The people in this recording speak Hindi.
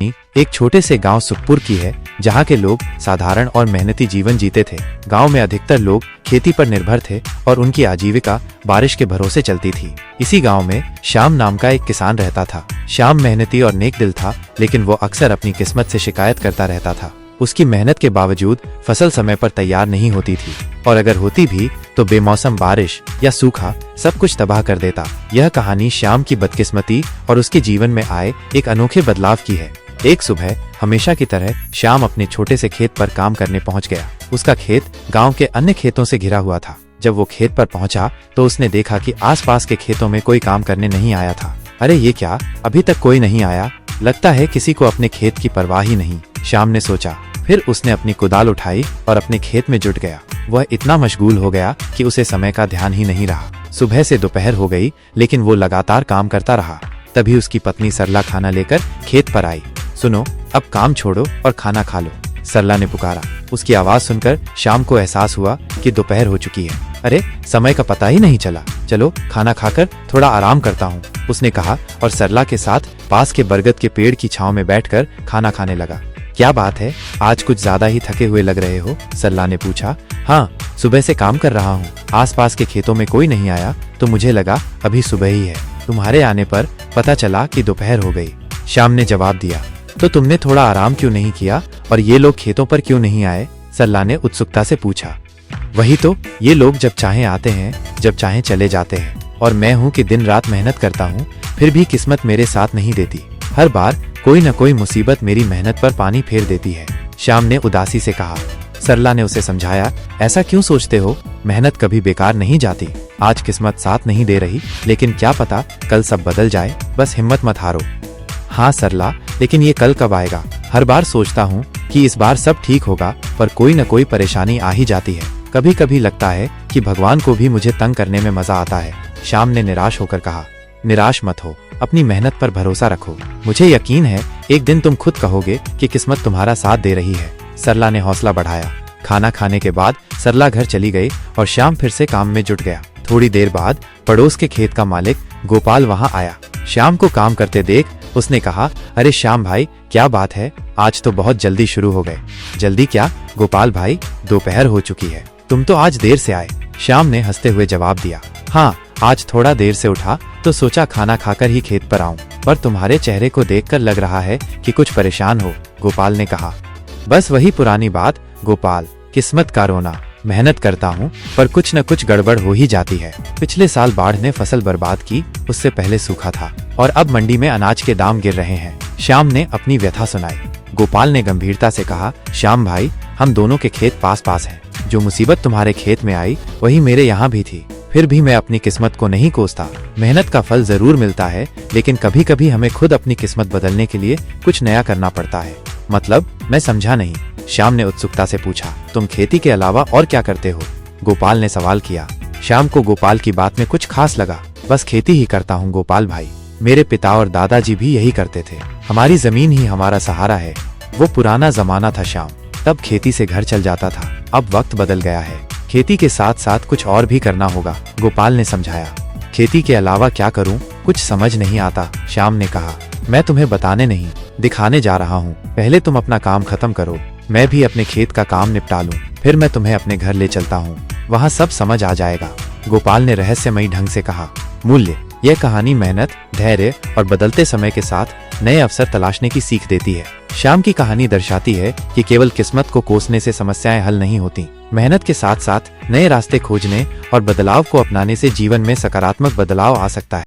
एक छोटे से गांव सुखपुर की है, जहां के लोग साधारण और मेहनती जीवन जीते थे। गांव में अधिकतर लोग खेती पर निर्भर थे और उनकी आजीविका बारिश के भरोसे चलती थी। इसी गांव में श्याम नाम का एक किसान रहता था। श्याम मेहनती और नेक दिल था, लेकिन वो अक्सर अपनी किस्मत से शिकायत करता रहता था। उसकी मेहनत के बावजूद फसल समय पर तैयार नहीं होती थी, और अगर होती भी तो बेमौसम बारिश या सूखा सब कुछ तबाह कर देता। यह कहानी श्याम की बदकिस्मती और उसके जीवन में आए एक अनोखे बदलाव की है। एक सुबह हमेशा की तरह श्याम अपने छोटे से खेत पर काम करने पहुंच गया। उसका खेत गांव के अन्य खेतों से घिरा हुआ था। जब वो खेत पर पहुंचा तो उसने देखा कि आसपास के खेतों में कोई काम करने नहीं आया था। अरे ये क्या, अभी तक कोई नहीं आया, लगता है किसी को अपने खेत की परवाह ही नहीं, श्याम ने सोचा। फिर उसने अपनी कुदाल उठाई और अपने खेत में जुट गया। वह इतना मशगूल हो गया कि उसे समय का ध्यान ही नहीं रहा। सुबह से दोपहर हो गई, लेकिन वो लगातार काम करता रहा। तभी उसकी पत्नी सरला खाना लेकर खेत पर आई। सुनो, अब काम छोड़ो और खाना खा लो, सरला ने पुकारा। उसकी आवाज सुनकर श्याम को एहसास हुआ कि दोपहर हो चुकी है। अरे, समय का पता ही नहीं चला। चलो खाना खाकर थोड़ा आराम करता हूँ, उसने कहा और सरला के साथ पास के बरगद के पेड़ की छांव में बैठकर खाना खाने लगा। क्या बात है, आज कुछ ज्यादा ही थके हुए लग रहे हो, सरला ने पूछा। हाँ, सुबह से काम कर रहा हूँ, आसपास के खेतों में कोई नहीं आया तो मुझे लगा अभी सुबह ही है। तुम्हारे आने पर पता चला कि दोपहर हो गई, श्याम ने जवाब दिया। तो तुमने थोड़ा आराम क्यों नहीं किया और ये लोग खेतों पर क्यों नहीं आए, सरला ने उत्सुकता से पूछा। वही तो, ये लोग जब चाहे आते हैं, जब चाहे चले जाते हैं, और मैं हूँ कि दिन रात मेहनत करता हूँ, फिर भी किस्मत मेरे साथ नहीं देती। हर बार कोई न कोई मुसीबत मेरी मेहनत पर पानी फेर देती है, श्याम ने उदासी से कहा। सरला ने उसे समझाया, ऐसा क्यों सोचते हो, मेहनत कभी बेकार नहीं जाती। आज किस्मत साथ नहीं दे रही, लेकिन क्या पता कल सब बदल जाए, बस हिम्मत मत हारो। हाँ सरला, लेकिन ये कल कब आएगा? हर बार सोचता हूँ कि इस बार सब ठीक होगा, पर कोई न कोई परेशानी आ ही जाती है। कभी कभी लगता है कि भगवान को भी मुझे तंग करने में मजा आता है, श्याम ने निराश होकर कहा। निराश मत हो, अपनी मेहनत पर भरोसा रखो। मुझे यकीन है एक दिन तुम खुद कहोगे कि किस्मत तुम्हारा साथ दे रही है, सरला ने हौसला बढ़ाया। खाना खाने के बाद सरला घर चली गई और श्याम फिर से काम में जुट गया। थोड़ी देर बाद पड़ोस के खेत का मालिक गोपाल वहां आया। श्याम को काम करते देख उसने कहा, अरे श्याम भाई, क्या बात है, आज तो बहुत जल्दी शुरू हो गए। जल्दी क्या गोपाल भाई, दोपहर हो चुकी है, तुम तो आज देर से आए, श्याम ने हंसते हुए जवाब दिया। हाँ, आज थोड़ा देर से उठा तो सोचा खाना खाकर ही खेत पर आऊं, पर तुम्हारे चेहरे को देखकर लग रहा है कि कुछ परेशान हो, गोपाल ने कहा। बस वही पुरानी बात गोपाल, किस्मत का रोना। मेहनत करता हूँ पर कुछ न कुछ गड़बड़ हो ही जाती है। पिछले साल बाढ़ ने फसल बर्बाद की, उससे पहले सूखा था, और अब मंडी में अनाज के दाम गिर रहे हैं, श्याम ने अपनी व्यथा सुनाई। गोपाल ने गंभीरता से कहा, श्याम भाई, हम दोनों के खेत पास पास हैं। जो मुसीबत तुम्हारे खेत में आई वही मेरे यहाँ भी थी, फिर भी मैं अपनी किस्मत को नहीं कोसता। मेहनत का फल जरूर मिलता है, लेकिन कभी कभी हमें खुद अपनी किस्मत बदलने के लिए कुछ नया करना पड़ता है। मतलब, मैं समझा नहीं, श्याम ने उत्सुकता से पूछा। तुम खेती के अलावा और क्या करते हो, गोपाल ने सवाल किया। श्याम को गोपाल की बात में कुछ खास लगा। बस खेती ही करता हूँ गोपाल भाई, मेरे पिता और दादाजी भी यही करते थे, हमारी जमीन ही हमारा सहारा है। वो पुराना जमाना था श्याम, तब खेती से घर चल जाता था, अब वक्त बदल गया है, खेती के साथ साथ कुछ और भी करना होगा, गोपाल ने समझाया। खेती के अलावा क्या करूं, कुछ समझ नहीं आता, श्याम ने कहा। मैं तुम्हें बताने नहीं, दिखाने जा रहा हूं। पहले तुम अपना काम खत्म करो, मैं भी अपने खेत का काम निपटा लूं, फिर मैं तुम्हें अपने घर ले चलता हूं, वहां सब समझ आ जाएगा, गोपाल ने रहस्यमयी ढंग से कहा। मूल्य, यह कहानी मेहनत, धैर्य और बदलते समय के साथ नए अवसर तलाशने की सीख देती है। श्याम की कहानी दर्शाती है कि केवल किस्मत को कोसने से समस्याएं हल नहीं होती। मेहनत के साथ साथ नए रास्ते खोजने और बदलाव को अपनाने से जीवन में सकारात्मक बदलाव आ सकता है।